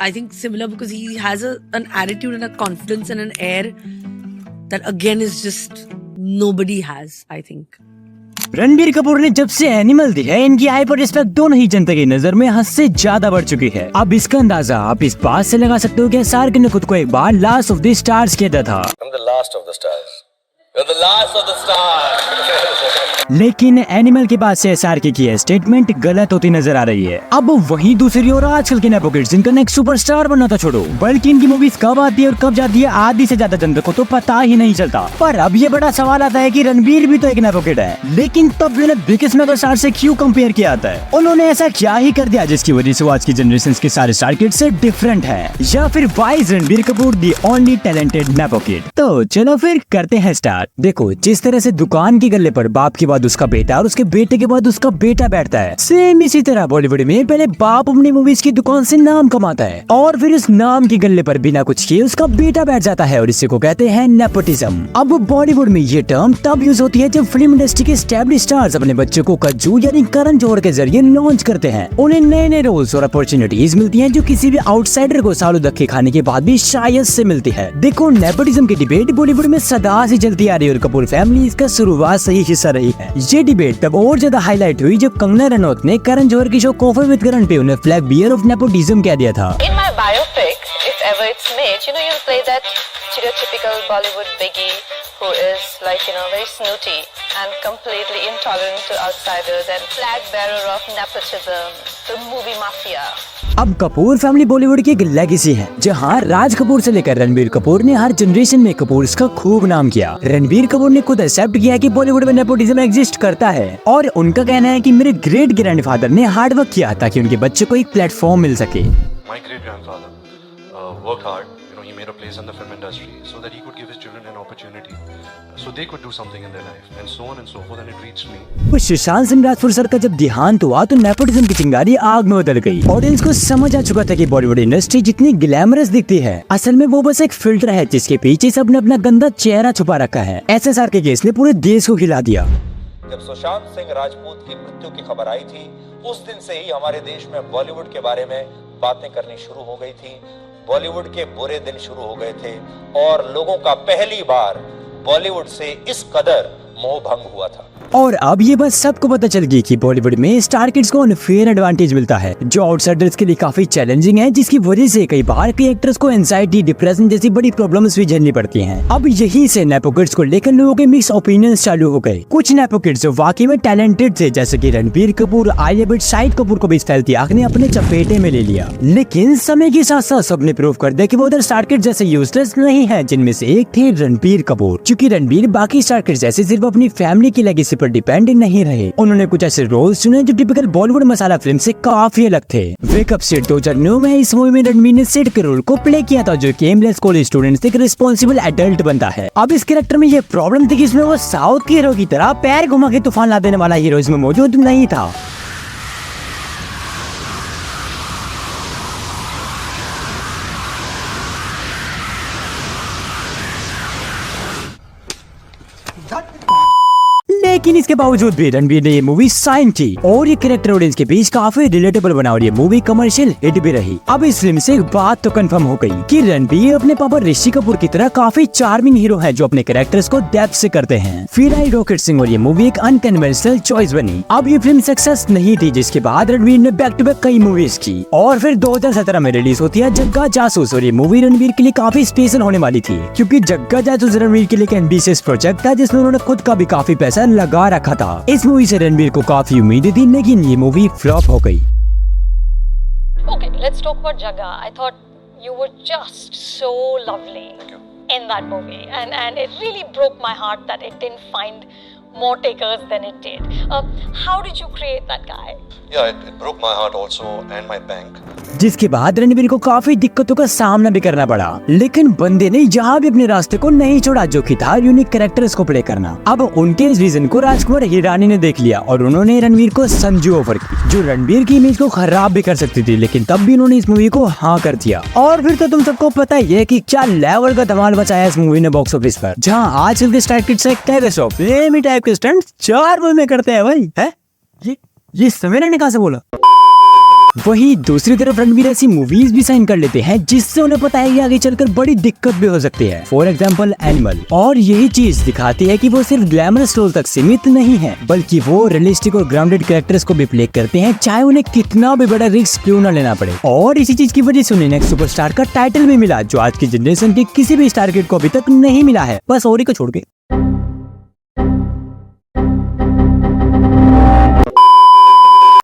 I think similar because he has an attitude and a confidence and an air that again is just nobody has, I think. Ranbir Kapoor ने जब से animal दी है, इनकी hype और respect दोनों ही जनता की नजर में हद से ज्यादा बढ़ चुकी है। अब इसका अंदाजा आप इस बात से लगा सकते हो कि SRK ने खुद को एक बार लास्ट ऑफ द स्टार्स कहता था। I'm the last of the stars. You're the last of the stars. लेकिन एनिमल के बाद से SRK की यह स्टेटमेंट गलत होती नजर आ रही है। अब वहीं दूसरी ओर आजकल के नेपो किड्स जिनका नेक्स्ट सुपरस्टार बनना था छोड़ो, बल्कि इनकी मूवीज कब आती है और कब जाती है आधी से ज्यादा जनता को तो पता ही नहीं चलता। पर अब ये बड़ा सवाल आता है कि रणबीर भी तो एक नेपो किड है, लेकिन तब भी उन्हें बिगेस्ट मेगा स्टार से क्यों कंपेयर किया जाता है? उन्होंने ऐसा क्या ही कर दिया जिसकी वजह से वो आज की जनरेशन के सारे स्टार किड से डिफरेंट है? या फिर why is Ranbir Kapoor the only talented nepo kid? तो चलो फिर करते हैं स्टार्ट। देखो, जिस तरह से दुकान के गल्ले पर बाप के बाद उसका बेटा और उसके बेटे के बाद उसका बेटा बैठता है, सेम इसी तरह बॉलीवुड में पहले बाप अपनी मूवीज की दुकान से नाम कमाता है और फिर उस नाम के गल्ले पर बिना कुछ किए उसका बेटा बैठ जाता है और इसी को कहते हैं नेपोटिज्म। अब बॉलीवुड में ये टर्म तब यूज होती है जब फिल्म इंडस्ट्री के एस्टैब्लिश्ड स्टार्स अपने बच्चों को कज्जू यानी करण जौहर के जरिए लॉन्च करते हैं। उन्हें नए नए रोल्स और अपॉर्चुनिटीज मिलती हैं जो किसी भी आउटसाइडर को सालों धक्के खाने के बाद भी शायद से मिलती है। देखो, नेपोटिज्म की डिबेट बॉलीवुड में सदा से चलती आ रही है और कपूर फैमिली इसका शुरुआत से ही हिस्सा रही है। ये डिबेट तब और ज्यादा हाईलाइट हुई जब कंगना रनौत ने करण जौहर की शो कॉफी विद करण पे उन्हें फ्लैग बियर ऑफ नेपोटिज्म कह दिया था। In my biopic, if ever it's made, you'll play that stereotypical Bollywood biggie who is very snooty and completely intolerant to outsiders and flag bearer of nepotism, the movie mafia. अब Kapoor family Bollywood की एक legacy है, जहां राज कपूर से लेकर रणबीर कपूर ने हर generation में कपूर का खूब नाम किया। रणबीर कपूर ने खुद एक्सेप्ट किया कि बॉलीवुड में नेपोटिज्म एग्जिस्ट करता है और उनका कहना है कि मेरे ग्रेट ग्रैंडफादर ने हार्ड वर्क किया ताकि उनके बच्चे को एक प्लेटफॉर्म मिल सके। My great grandfather worked hard. He made a place in the film industry so that he could give his children an opportunity, so they could do something in their life, and so on and so forth. And it reached me. वो Sushant Singh Rajput sir का जब देहांत हुआ तो nepotism की चिंगारी आग में बदल गई। ऑडियंस को समझ आ चुका था कि बॉलीवुड इंडस्ट्री जितनी ग्लैमरस दिखती है, असल में वो बस एक फिल्टर है जिसके पीछे सबने अपना गंदा चेहरा छुपा रखा है। SSR के केस ने पूरे देश को हिला दिया। जब सुशांत सिंह राजपूत की मृत्यु की खबर आई थी, उस दिन से ही हमारे देश में बॉलीवुड के बारे में बातें करनी शुरू हो गई थी। बॉलीवुड के बुरे दिन शुरू हो गए थे और लोगों का पहली बार बॉलीवुड से इस कदर मोह भंग हुआ था। और अब ये बात सबको पता चल गई कि बॉलीवुड में स्टार किड्स को अनफेयर एडवांटेज मिलता है जो आउटसाइडर्स के लिए काफी चैलेंजिंग है, जिसकी वजह से कई बार कई एक्टर्स को एंजाइटी, डिप्रेशन जैसी बड़ी प्रॉब्लम्स भी झेलनी पड़ती हैं। अब यहीं से नेपो किड्स को लेकर लोगों के मिक्स ओपिनियंस चालू हो गए। कुछ नेपो किड्स जो वाकई में टैलेंटेड थे, जैसे कि रणबीर कपूर, आलिया भट्ट, शाहिद कपूर को भी इस फैलती आग ने अपने चपेटे में ले लिया। लेकिन समय के साथ साथ सबने प्रूव कर दिया कि वो उधर स्टार किड्स जैसे यूजलेस नहीं है, जिनमें से एक थे रणबीर कपूर। क्योंकि रणबीर बाकी स्टार किड्स जैसे सिर्फ अपनी फैमिली की लेगेसी पर डिपेंडेंट नहीं रहे, उन्होंने कुछ ऐसे रोल्स चुने जो टिपिकल बॉलीवुड मसाला फिल्म से काफी अलग थे। वेकअप सिड 2009 में इस मूवी में रणबीर ने सिड के रोल को प्ले किया था, जो एमलेस कॉलेज स्टूडेंट से एक रिस्पॉन्सिबल एडल्ट बनता है। अब इस कैरेक्टर में ये प्रॉब्लम थी कि इसमें वो साउथ के हीरो की तरह पैर घुमा के तूफान ला देने वाला हीरो इसमें मौजूद नहीं था। लेकिन इसके बावजूद भी रणबीर ने ये मूवी साइन की और ये कैरेक्टर ऑडियंस के बीच काफी रिलेटेबल बना और ये मूवी कमर्शियल हिट भी रही। अब इस फिल्म से एक बात तो कंफर्म हो गई कि रणबीर अपने पापा ऋषि कपूर की तरह काफी चार्मिंग हीरो है जो अपने कैरेक्टर्स को डेप्थ से करते हैं। फिर आई रॉकेट सिंह और ये मूवी एक अनकन्वेंशनल चॉइस बनी। अब ये फिल्म सक्सेस नहीं थी, जिसके बाद रणबीर ने बैक टू बैक कई मूवीज की और फिर 2017 में रिलीज होती है जग्गा जासूस और ये मूवी रणबीर के लिए काफी स्पेशल होने वाली थी, क्योंकि जग्गा जासूस रणबीर के लिए एक एम्बिशियस प्रोजेक्ट था जिसमें उन्होंने खुद का भी काफी पैसा लगा रखा था। इस मूवी से रणबीर को काफी उम्मीदें थी, लेकिन ये मूवी फ्लॉप हो गई। Okay, let's talk about Jagga. I thought you were just so lovely in that movie, and it really broke my heart that it didn't find more takers than it did. How did you create that guy? Yeah, it broke my heart also and my bank. जिसके बाद रणबीर को काफी दिक्कतों का सामना भी करना पड़ा, लेकिन बंदे ने यहाँ भी अपने रास्ते को नहीं छोड़ा, जो कि था यूनिक कैरेक्टर्स को प्ले करना। अब उनके इस विजन को राजकुमार हिरानी ने देख लिया और उन्होंने रणबीर को संजू ऑफर की, जो रणबीर की इमेज को खराब भी कर सकती थी, लेकिन तब भी उन्होंने इस मूवी को हाँ कर दिया। और फिर तो तुम सबको पता ही है कि क्या लेवल का धमाल बचाया इस मूवी ने बॉक्स ऑफिस पर, जहाँ आजकल के स्टार किड्स टाइप के स्टंट 4 मूवी में करते हैं भाई। है ये समय ने कहाँ से बोला? वही दूसरी तरफ रणवीर ऐसी मूवीज भी साइन कर लेते हैं जिससे उन्हें पता है कि आगे चलकर बड़ी दिक्कत भी हो सकती है। फॉर एग्जाम्पल एनिमल, और यही चीज दिखाती है कि वो सिर्फ ग्लैमरस रोल तक सीमित नहीं है, बल्कि वो रियलिस्टिक और ग्राउंडेड कैरेक्टर्स को भी प्ले करते हैं, चाहे उन्हें कितना भी बड़ा रिस्क क्यों न लेना पड़े। और इसी चीज की वजह से उन्हें नेक्स्ट सुपरस्टार का टाइटल भी मिला, जो आज की जनरेशन के किसी भी स्टार किड को अभी तक नहीं मिला है, बस और ही को छोड़ के।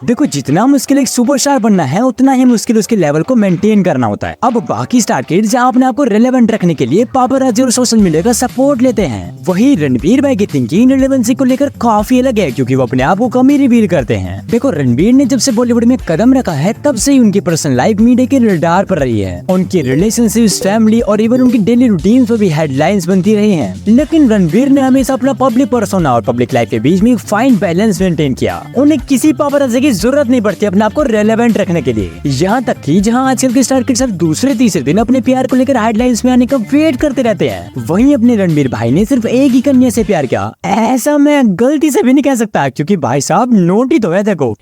देखो, जितना मुश्किल एक सुपरस्टार बनना है उतना ही मुश्किल उसके लेवल को मेंटेन करना होता है। अब बाकी स्टार किड्स अपने आप को रिलेवेंट रखने के लिए पापराजी और सोशल मीडिया का सपोर्ट लेते हैं, वही रणबीर भाई की थिंकिंग रिलेवेंसी को लेकर काफी अलग है, क्योंकि वो अपने आप को कम ही रिवील करते हैं। देखो, रणबीर ने जब से बॉलीवुड में कदम रखा है तब से ही उनकी पर्सनल लाइफ मीडिया के रडार पर रही है। उनकी रिलेशनशिप्स, फैमिली और इवन उनकी डेली रूटीन पर भी हेडलाइंस बनती रही है। लेकिन रणबीर ने हमेशा अपना पब्लिक पर्सोना और पब्लिक लाइफ के बीच में फाइन बैलेंस मेंटेन किया। उन्हें किसी पापराजी की जरूरत नहीं पड़ती अपने आप को रेलेवेंट रखने के लिए। यहाँ तक कि जहाँ आजकल के स्टार किड सिर्फ दूसरे तीसरे दिन अपने प्यार को लेकर हेडलाइंस में आने का वेट करते रहते हैं, वहीं अपने रणबीर भाई ने सिर्फ एक ही कन्या से प्यार किया। ऐसा मैं गलती से भी नहीं कह सकता, क्योंकि भाई साहब नोट ही तो है। देखो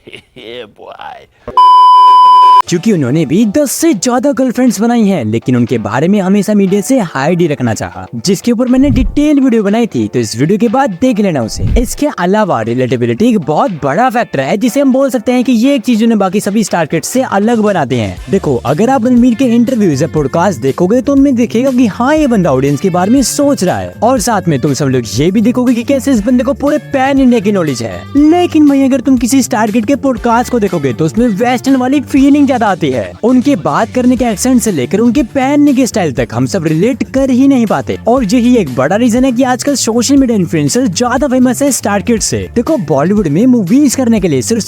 क्योंकि उन्होंने भी 10 से ज्यादा गर्लफ्रेंड्स बनाई हैं, लेकिन उनके बारे में हमेशा मीडिया से हाइड ही रखना चाहा, जिसके ऊपर मैंने डिटेल वीडियो बनाई थी, तो इस वीडियो के बाद देख लेना उसे। इसके अलावा रिलेटेबिलिटी एक बहुत बड़ा फैक्टर है, जिसे हम बोल सकते हैं कि ये एक चीज उन्हें बाकी सभी स्टार किड से अलग बनाते हैं। देखो, अगर आप रणबीर के इंटरव्यूज या पॉडकास्ट देखोगे तो उनमें दिखेगा कि हाँ, ये बंदा ऑडियंस के बारे में सोच रहा है, और साथ में तुम सब लोग ये भी देखोगे कि कैसे इस बंदे को पूरे पैन इंडिया की नॉलेज है। लेकिन भाई, अगर तुम किसी स्टार किड के पॉडकास्ट को देखोगे तो उसमें वेस्टर्न वाली फीलिंग आती है। उनके बात करने के एक्सेंट से लेकर उनके पहनने के स्टाइल तक हम सब रिलेट कर ही नहीं पाते, और यही एक बड़ा रीजन है कि आजकल सोशल मीडिया इन्फ्लुएंसर ज्यादा फेमस है स्टार किड से। देखो, बॉलीवुड में मूवीज करने के लिए सिर्फ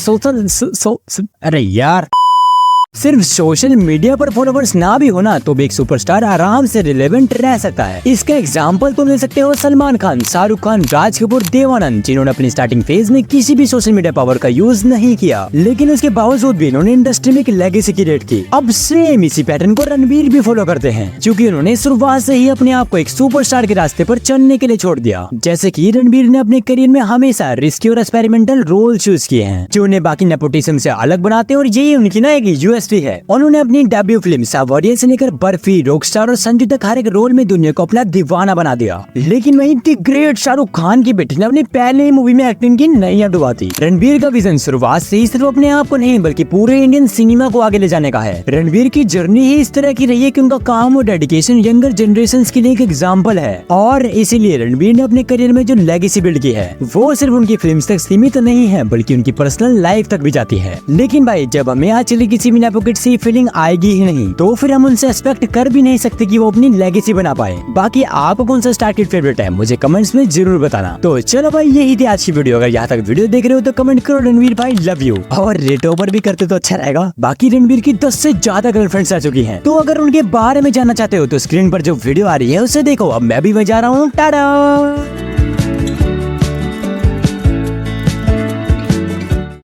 सोशल मीडिया पर फॉलोवर्स ना भी होना तो भी एक सुपरस्टार आराम से रिलेवेंट रह सकता है। इसका एग्जांपल तुम ले सकते हो सलमान खान, शाहरुख खान, राज कपूर, देवानंद, जिन्होंने अपनी स्टार्टिंग फेज में किसी भी सोशल मीडिया पावर का यूज नहीं किया, लेकिन उसके बावजूद भी इन्होंने इंडस्ट्री में एक लेगेसी क्रिएट की। अब सेम इसी पैटर्न को रणबीर भी फॉलो करते हैं, क्योंकि उन्होंने शुरुआत से ही अपने आप को एक सुपरस्टार के रास्ते पर चलने के लिए छोड़ दिया। जैसे की रणबीर ने अपने करियर में हमेशा रिस्की और एक्सपेरिमेंटल रोल चूज किए हैं, जो उन्हें बाकी नेपोटिज्म से अलग बनाते हैं, और यही उनकी ना एक यूएसपी है। उन्होंने अपनी डेब्यू फिल्म सावरिया से लेकर बर्फी, रॉकस्टार और संजू तक हर एक रोल में दुनिया को अपना दीवाना बना दिया। लेकिन वहीं द ग्रेट शाहरुख खान की बेटी ने अपनी पहले मूवी में एक्टिंग की नैया डुबा दी। रणबीर का विजन शुरुआत से ही सिर्फ अपने आप को नहीं बल्कि पूरे इंडियन सिनेमा को आगे ले जाने का है। रणबीर की जर्नी ही इस तरह की रही है कि उनका काम और डेडिकेशन यंगर जनरेशन के लिए एक एग्जाम्पल है, और इसीलिए रणबीर ने अपने करियर में जो लेगेसी बिल्ड की है वो सिर्फ उनकी फिल्म तक सीमित नहीं है, बल्कि उनकी पर्सनल लाइफ तक भी जाती है। लेकिन भाई, जब हमें आज चली किसी भी नेपोकिड से फीलिंग आएगी ही नहीं, तो फिर हम उनसे एक्सपेक्ट कर भी नहीं सकते कि वो अपनी लेगेसी बना पाए। बाकी आपको कौन सा स्टार किड फेवरेट है मुझे कमेंट्स में जरूर बताना। तो चलो भाई, यही थी आज की वीडियो। अगर यहाँ तक वीडियो देख रहे हो तो कमेंट करो रणबीर भाई लव यू, और रेट ओवर भी करते तो अच्छा रहेगा। बाकी रणबीर की 10 से ज्यादा गर्लफ्रेंड्स आ चुकी हैं, तो अगर उनके बारे में जानना चाहते हो तो स्क्रीन पर जो वीडियो आ रही है उसे देखो। अब मैं भी जा रहा हूँ, टाटा।